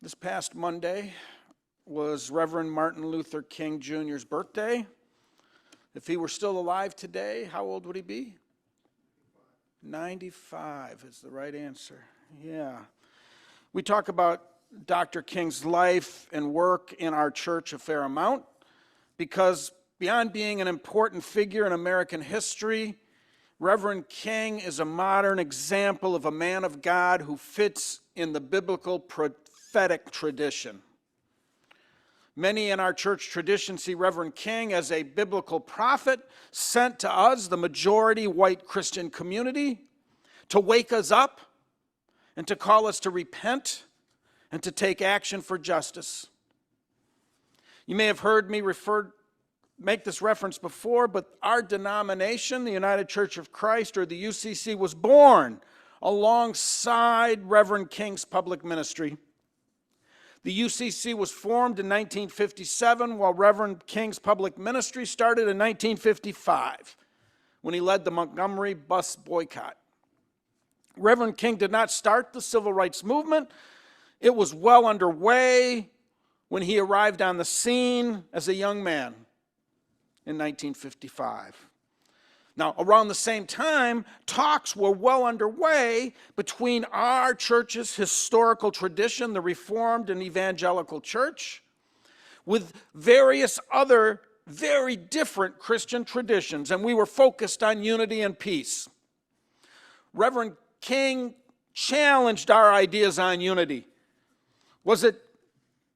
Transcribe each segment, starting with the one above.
This past Monday was Reverend Martin Luther King Jr.'s birthday. If he were still alive today, how old would he be? 95 is the right answer. Yeah. We talk about Dr. King's life and work in our church a fair amount because beyond being an important figure in American history, Reverend King is a modern example of a man of God who fits in the biblical prophetic tradition. Many in our church tradition see Reverend King as a biblical prophet sent to us, the majority white Christian community, to wake us up and to call us to repent and to take action for justice. You may have heard me make this reference before, but our denomination, the United Church of Christ, or the UCC, was born alongside Reverend King's public ministry. The UCC was formed in 1957 while Reverend King's public ministry started in 1955 when he led the Montgomery bus boycott. Reverend King did not start the civil rights movement. It was well underway when he arrived on the scene as a young man in 1955. Now, around the same time, talks were well underway between our church's historical tradition, the Reformed and Evangelical Church, with various other very different Christian traditions, and we were focused on unity and peace. Reverend King challenged our ideas on unity. Was it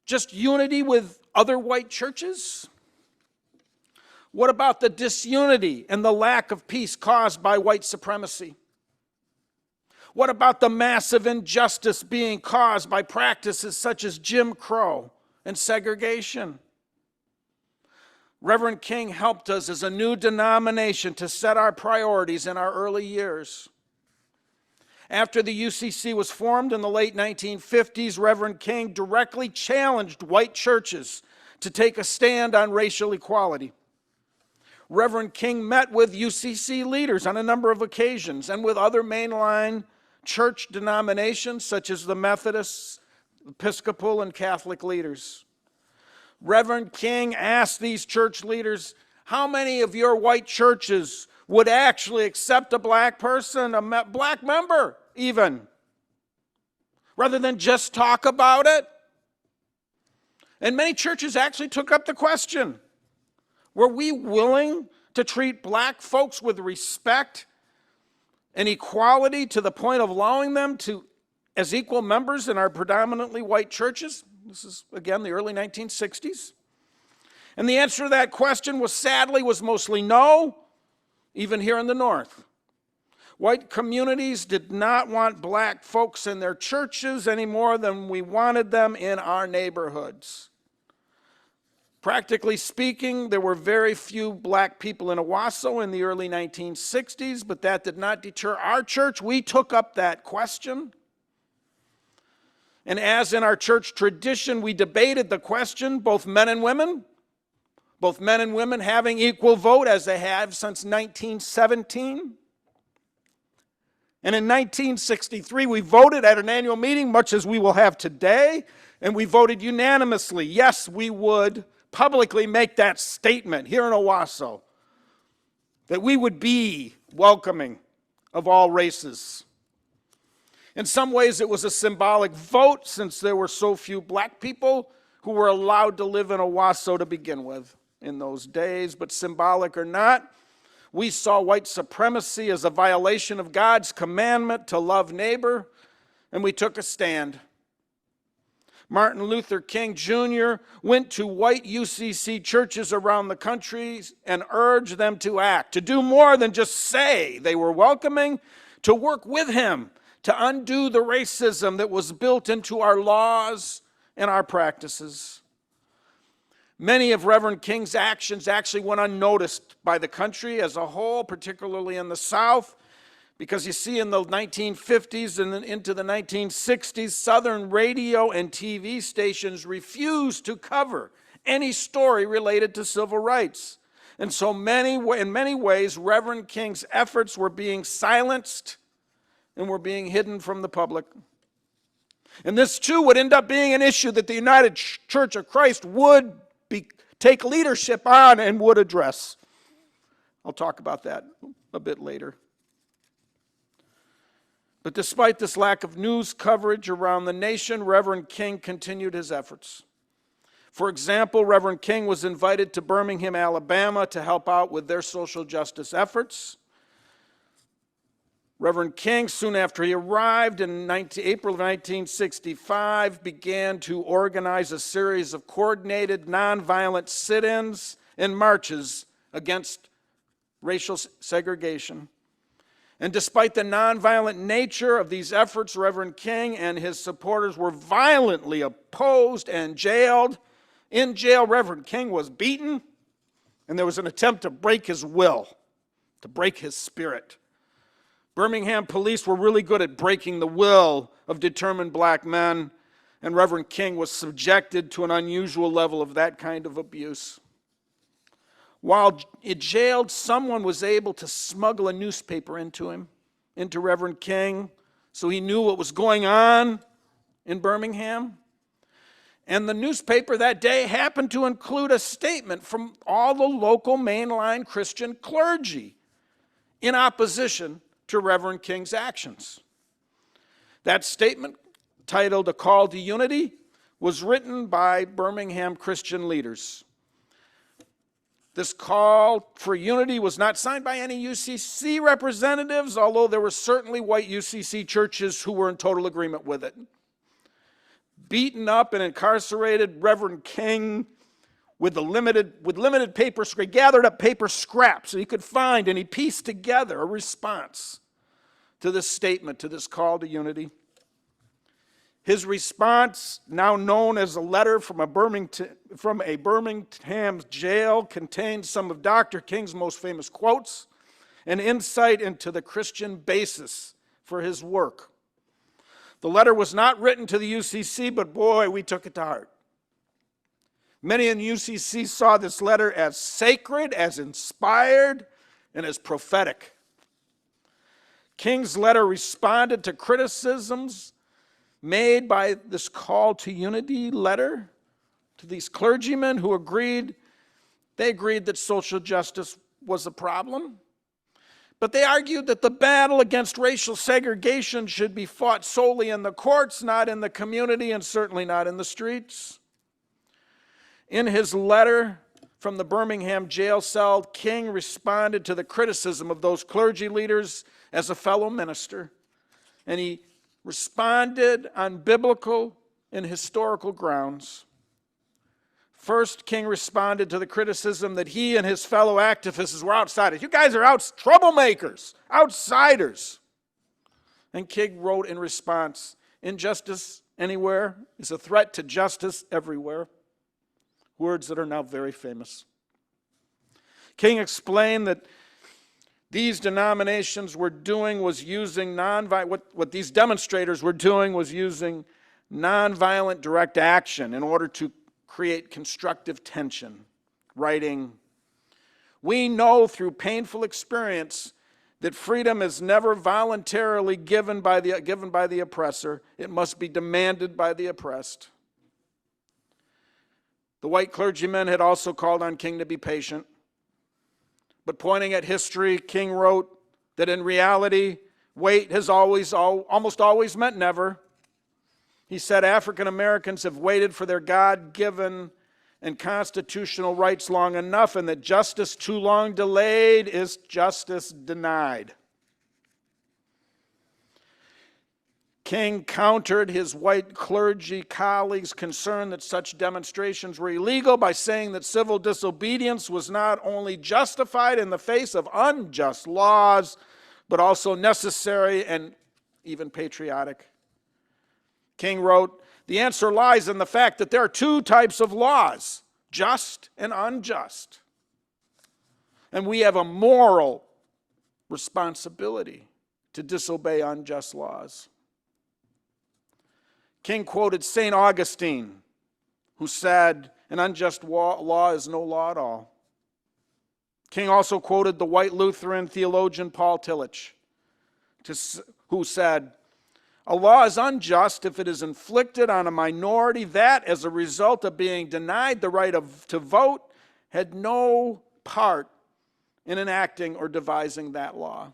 just unity with other white churches? What about the disunity and the lack of peace caused by white supremacy? What about the massive injustice being caused by practices such as Jim Crow and segregation? Reverend King helped us as a new denomination to set our priorities in our early years. After the UCC was formed in the late 1950s, Reverend King directly challenged white churches to take a stand on racial equality. Reverend King met with UCC leaders on a number of occasions and with other mainline church denominations such as the Methodists, Episcopal, and Catholic leaders. Reverend King asked these church leaders, how many of your white churches would actually accept a black person, a black member even, rather than just talk about it? And many churches actually took up the question. Were we willing to treat black folks with respect and equality to the point of allowing them to as equal members in our predominantly white churches? This is, again, the early 1960s. And the answer to that question was mostly no, even here in the North. White communities did not want black folks in their churches any more than we wanted them in our neighborhoods. Practically speaking, there were very few black people in Owosso in the early 1960s, but that did not deter our church. We took up that question. And as in our church tradition, we debated the question, both men and women having equal vote as they have since 1917. And in 1963, we voted at an annual meeting, much as we will have today, and we voted unanimously. Yes, we would publicly make that statement here in Owosso, that we would be welcoming of all races. In some ways, it was a symbolic vote since there were so few black people who were allowed to live in Owosso to begin with in those days. But symbolic or not, we saw white supremacy as a violation of God's commandment to love neighbor, and we took a stand. Martin Luther King Jr. went to white UCC churches around the country and urged them to act, to do more than just say they were welcoming, to work with him, to undo the racism that was built into our laws and our practices. Many of Reverend King's actions actually went unnoticed by the country as a whole, particularly in the South, because you see in the 1950s and then into the 1960s, Southern radio and TV stations refused to cover any story related to civil rights. And so in many ways, Reverend King's efforts were being silenced and were being hidden from the public. And this too would end up being an issue that the United Church of Christ would take leadership on and would address. I'll talk about that a bit later. But despite this lack of news coverage around the nation, Reverend King continued his efforts. For example, Reverend King was invited to Birmingham, Alabama to help out with their social justice efforts. Reverend King, soon after he arrived in April of 1965, began to organize a series of coordinated nonviolent sit-ins and marches against racial segregation. And despite the nonviolent nature of these efforts, Reverend King and his supporters were violently opposed and jailed. In jail, Reverend King was beaten, and there was an attempt to break his will, to break his spirit. Birmingham police were really good at breaking the will of determined black men, and Reverend King was subjected to an unusual level of that kind of abuse. While jailed, someone was able to smuggle a newspaper into Reverend King, so he knew what was going on in Birmingham. And the newspaper that day happened to include a statement from all the local mainline Christian clergy in opposition to Reverend King's actions. That statement, titled "A Call to Unity," was written by Birmingham Christian leaders. This call for unity was not signed by any UCC representatives, although there were certainly white UCC churches who were in total agreement with it. Beaten up and incarcerated, Reverend King, with limited paper, gathered up paper scraps that he could find, and he pieced together a response to this statement, to this call to unity. His response, now known as a letter from a Birmingham jail, contains some of Dr. King's most famous quotes and insight into the Christian basis for his work. The letter was not written to the UCC, but boy, we took it to heart. Many in UCC saw this letter as sacred, as inspired, and as prophetic. King's letter responded to criticisms made by this call to unity letter to these clergymen who agreed that social justice was a problem. But they argued that the battle against racial segregation should be fought solely in the courts, not in the community, and certainly not in the streets. In his letter from the Birmingham jail cell, King responded to the criticism of those clergy leaders as a fellow minister, and he responded on biblical and historical grounds. First, King responded to the criticism that he and his fellow activists were outsiders. You guys are troublemakers, outsiders. And King wrote in response, "Injustice anywhere is a threat to justice everywhere." Words that are now very famous. King explained that these denominations were doing was using what these demonstrators were doing was using nonviolent direct action in order to create constructive tension, writing, "We know through painful experience that freedom is never voluntarily given by the oppressor. It must be demanded by the oppressed." The white clergymen had also called on King to be patient. But pointing at history, King wrote that in reality, wait has almost always meant never. He said African Americans have waited for their God-given and constitutional rights long enough, and that justice too long delayed is justice denied. King countered his white clergy colleagues' concern that such demonstrations were illegal by saying that civil disobedience was not only justified in the face of unjust laws, but also necessary and even patriotic. King wrote, "The answer lies in the fact that there are two types of laws, just and unjust. And we have a moral responsibility to disobey unjust laws." King quoted St. Augustine, who said, "An unjust law is no law at all." King also quoted the white Lutheran theologian Paul Tillich, who said, A law is unjust if it is inflicted on a minority that, as a result of being denied the right to vote, had no part in enacting or devising that law.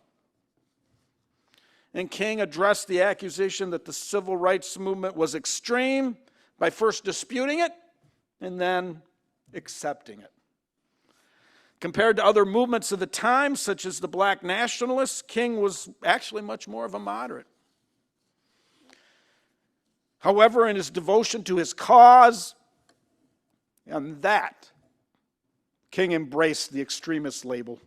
And King addressed the accusation that the civil rights movement was extreme by first disputing it and then accepting it. Compared to other movements of the time, such as the black nationalists, King was actually much more of a moderate. However, in his devotion to his cause, and that, King embraced the extremist label.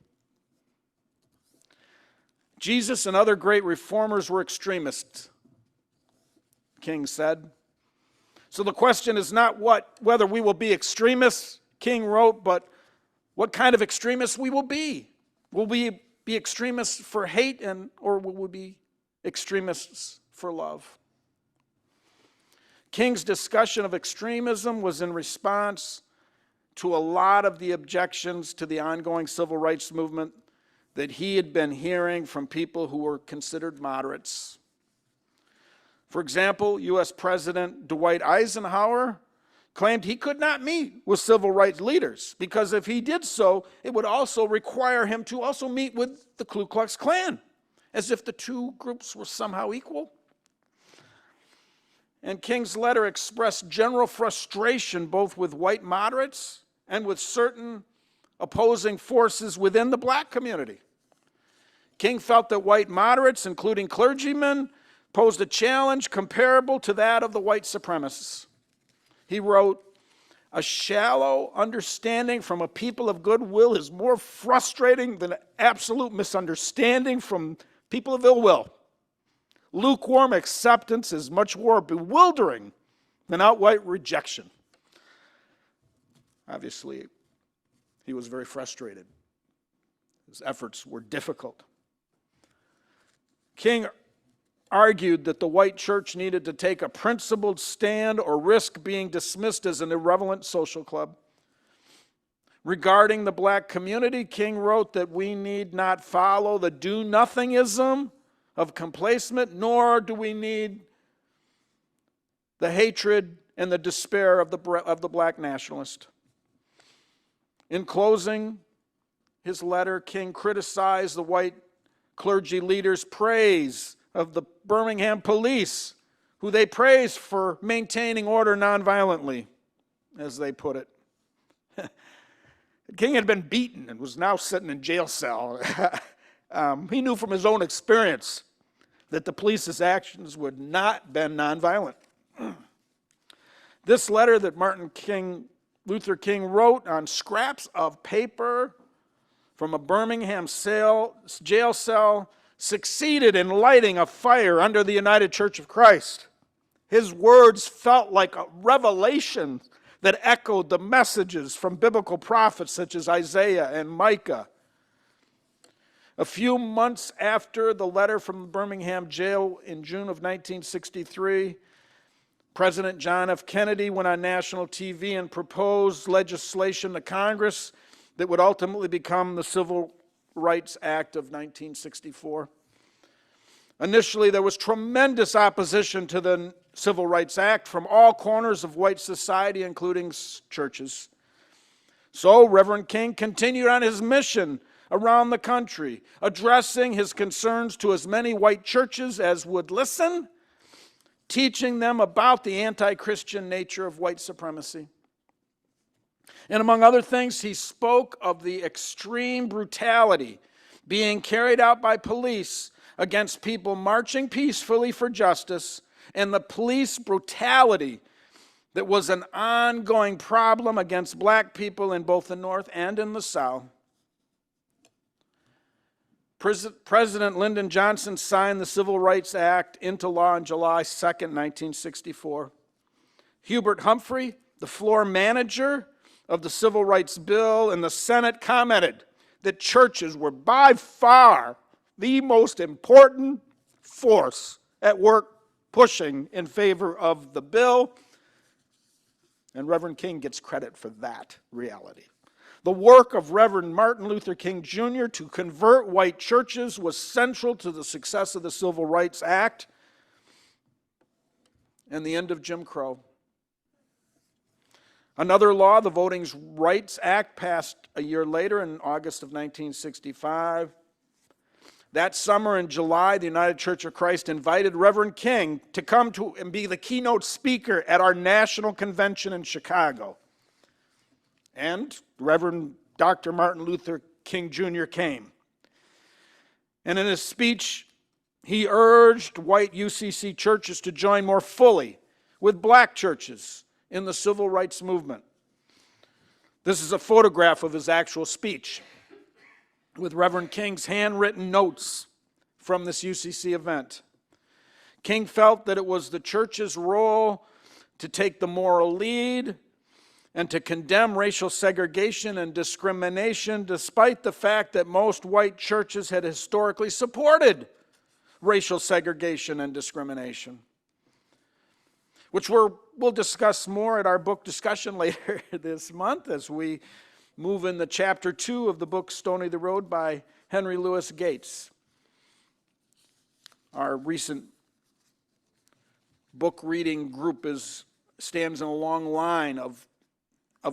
Jesus and other great reformers were extremists, King said. So the question is not whether we will be extremists, King wrote, but what kind of extremists we will be. Will we be extremists for hate or will we be extremists for love? King's discussion of extremism was in response to a lot of the objections to the ongoing civil rights movement that he had been hearing from people who were considered moderates. For example, U.S. President Dwight Eisenhower claimed he could not meet with civil rights leaders because if he did so, it would also require him to also meet with the Ku Klux Klan, as if the two groups were somehow equal. And King's letter expressed general frustration both with white moderates and with certain opposing forces within the black community. King felt that white moderates, including clergymen, posed a challenge comparable to that of the white supremacists. He wrote, "A shallow understanding from a people of goodwill is more frustrating than absolute misunderstanding from people of ill will. Lukewarm acceptance is much more bewildering than outright rejection." Obviously, he was very frustrated. His efforts were difficult. King argued that the white church needed to take a principled stand or risk being dismissed as an irrelevant social club. Regarding the black community, King wrote that we need not follow the do-nothingism of complacement, nor do we need the hatred and the despair of the black nationalist. In closing his letter, King criticized the white clergy leaders' praise of the Birmingham police, who they praised for maintaining order nonviolently, as they put it. King had been beaten and was now sitting in jail cell. He knew from his own experience that the police's actions would not been nonviolent. This letter that Luther King wrote on scraps of paper from a Birmingham jail cell succeeded in lighting a fire under the United Church of Christ. His words felt like a revelation that echoed the messages from biblical prophets such as Isaiah and Micah. A few months after the letter from the Birmingham Jail in June of 1963, President John F. Kennedy went on national TV and proposed legislation to Congress that would ultimately become the Civil Rights Act of 1964. Initially, there was tremendous opposition to the Civil Rights Act from all corners of white society, including churches. So Reverend King continued on his mission around the country, addressing his concerns to as many white churches as would listen, teaching them about the anti-Christian nature of white supremacy. And among other things, he spoke of the extreme brutality being carried out by police against people marching peacefully for justice, and the police brutality that was an ongoing problem against black people in both the North and in the South. President Lyndon Johnson signed the Civil Rights Act into law on July 2nd, 1964. Hubert Humphrey, the floor manager of the Civil Rights Bill in the Senate, commented that churches were by far the most important force at work pushing in favor of the bill, and Reverend King gets credit for that reality. The work of Reverend Martin Luther King Jr. to convert white churches was central to the success of the Civil Rights Act. and the end of Jim Crow. Another law, the Voting Rights Act, passed a year later in August of 1965. That summer in July, the United Church of Christ invited Reverend King to come to and be the keynote speaker at our national convention in Chicago. And Reverend Dr. Martin Luther King Jr. came. And in his speech, he urged white UCC churches to join more fully with black churches in the civil rights movement. This is a photograph of his actual speech with Reverend King's handwritten notes from this UCC event. King felt that it was the church's role to take the moral lead and to condemn racial segregation and discrimination, despite the fact that most white churches had historically supported racial segregation and discrimination, which we'll discuss more at our book discussion later this month as we move into chapter 2 of the book Stony the Road by Henry Louis Gates. Our recent book reading group stands in a long line of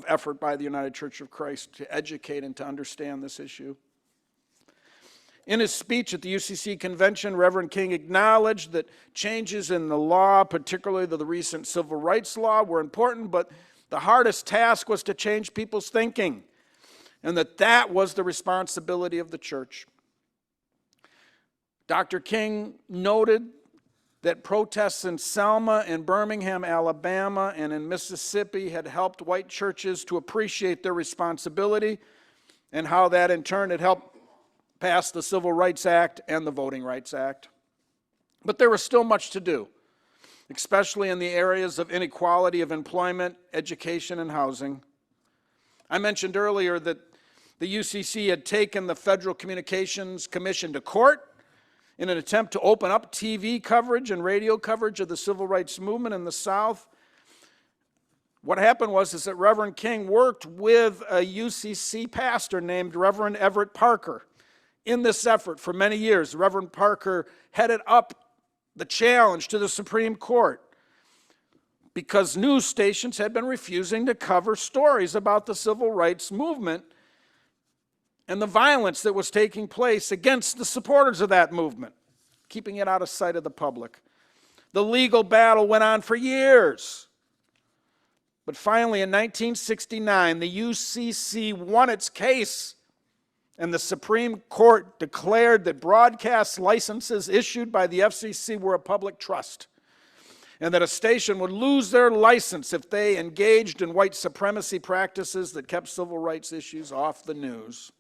effort by the United Church of Christ to educate and to understand this issue. In his speech at the UCC convention, Reverend King acknowledged that changes in the law, particularly the recent civil rights law, were important, but the hardest task was to change people's thinking, and that was the responsibility of the church. Dr. King noted that protests in Selma and Birmingham, Alabama, and in Mississippi had helped white churches to appreciate their responsibility, and how that in turn had helped pass the Civil Rights Act and the Voting Rights Act. But there was still much to do, especially in the areas of inequality of employment, education, and housing. I mentioned earlier that the UCC had taken the Federal Communications Commission to court in an attempt to open up TV coverage and radio coverage of the civil rights movement in the South. What happened was that Reverend King worked with a UCC pastor named Reverend Everett Parker in this effort for many years. Reverend Parker headed up the challenge to the Supreme Court because news stations had been refusing to cover stories about the civil rights movement and the violence that was taking place against the supporters of that movement, keeping it out of sight of the public. The legal battle went on for years. But finally, in 1969, the UCC won its case, and the Supreme Court declared that broadcast licenses issued by the FCC were a public trust, and that a station would lose their license if they engaged in white supremacy practices that kept civil rights issues off the news.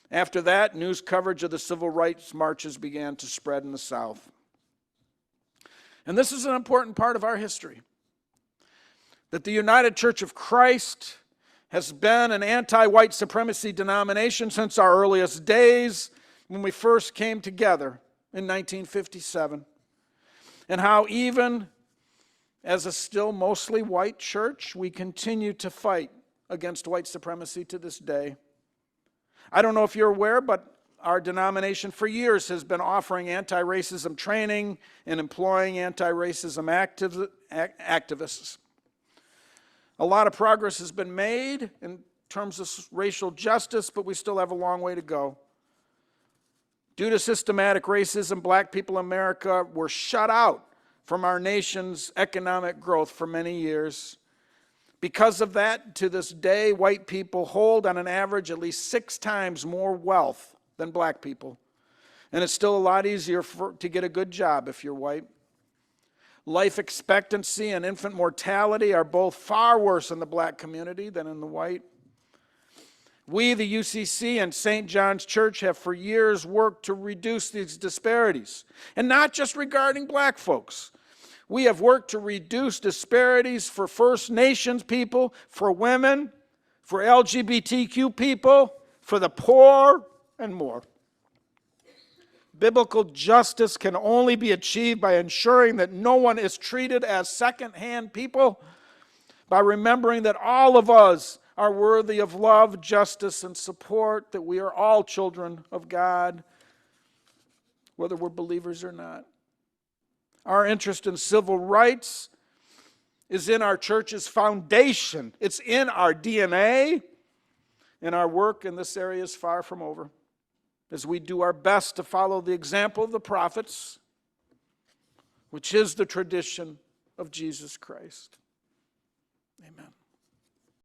After that, news coverage of the civil rights marches began to spread in the South. And this is an important part of our history, that the United Church of Christ has been an anti-white supremacy denomination since our earliest days when we first came together in 1957, and how even as a still mostly white church, we continue to fight against white supremacy to this day. I don't know if you're aware, but our denomination for years has been offering anti-racism training and employing anti-racism activists. A lot of progress has been made in terms of racial justice, but we still have a long way to go. Due to systematic racism, black people in America were shut out from our nation's economic growth for many years. Because of that, to this day, white people hold on an average at least 6 times more wealth than black people. And it's still a lot easier to get a good job if you're white. Life expectancy and infant mortality are both far worse in the black community than in the white. We, the UCC and St. John's Church, have for years worked to reduce these disparities, and not just regarding black folks. We have worked to reduce disparities for First Nations people, for women, for LGBTQ people, for the poor, and more. Biblical justice can only be achieved by ensuring that no one is treated as second-hand people, by remembering that all of us are worthy of love, justice, and support, that we are all children of God, whether we're believers or not. Our interest in civil rights is in our church's foundation. It's in our DNA, and our work in this area is far from over, as we do our best to follow the example of the prophets, which is the tradition of Jesus Christ. Amen.